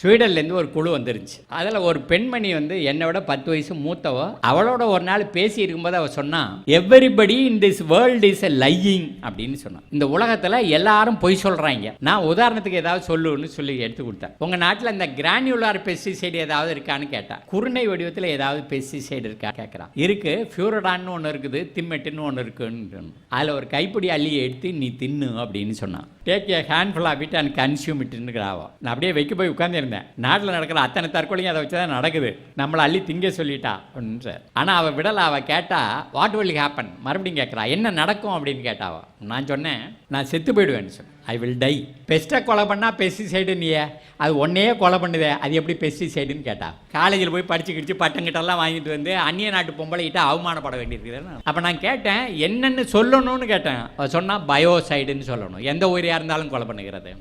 ஸ்வீடன்லேருந்து ஒரு குழு வந்துருந்துச்சு. அதில் ஒரு பெண்மணி வந்து என்னை விட 10 வயசு மூத்தவோ, அவளோட ஒரு நாள் பேசி இருக்கும்போது அவள் சொன்னா, everybody in this world is a lying அப்படின்னு சொன்னான். இந்த உலகத்தில் எல்லாரும் பொய் சொல்கிறாங்க. நான் உதாரணத்துக்கு ஏதாவது சொல்லுன்னு சொல்லி எடுத்து கொடுத்தேன். உங்கள் நாட்டில் இந்த கிரானியுலார் பெஸ்டிசைடு ஏதாவது இருக்கான்னு கேட்டேன். குருணை வடிவத்தில் ஏதாவது பெஸ்டிசைடு இருக்கா கேட்குறான். இருக்கு, ஃபியூரடான்னு ஒன்று இருக்குது, திம்மெட்டுன்னு ஒன்று இருக்குன்னு. அதில் ஒரு கைப்பிடி அள்ளி எடுத்து நீ தின்னு அப்படின்னு சொன்னான். Take a handful of it and consume இட்டுங்கிறாவோ. நான் அப்படியே வைக்க போய் உட்காந்துருந்தேன். நாட்டில் நடக்கிற அத்தனை தற்கொலையும் அதை வச்சு தான் நடக்குது. நம்மளை அள்ளி திங்க சொல்லிட்டா அப்படின்னு சார். ஆனால் அவள் விடலை. அவள் கேட்டா வாட் வில் ஹேப்பன், மறுபடியும் கேட்குறா என்ன நடக்கும் அப்படின்னு கேட்டாவோ. நான் சொன்னேன் நான் செத்து போயிடுவேன்னு சொன்னேன். I will tie. பெஸ்ட்டை கொலை பண்ணால் பெஸ்டிசைடு நீயே, அது ஒன்றையே கொலை பண்ணுதே, அது எப்படி பெஸ்டிசைடுன்னு கேட்டா. காலேஜில் போய் படிச்சு கிடிச்சு பட்டங்கிட்டெல்லாம் வாங்கிட்டு வந்து அந்நிய நாட்டு பொம்பளைகிட்ட அவமானப்பட வேண்டியிருக்குது. அப்போ நான் கேட்டேன் என்னென்னு சொல்லணும்னு கேட்டேன். சொன்னால் பயோசைடுன்னு சொல்லணும். எந்த உயிரியாக இருந்தாலும் கொலை பண்ணுகிறது.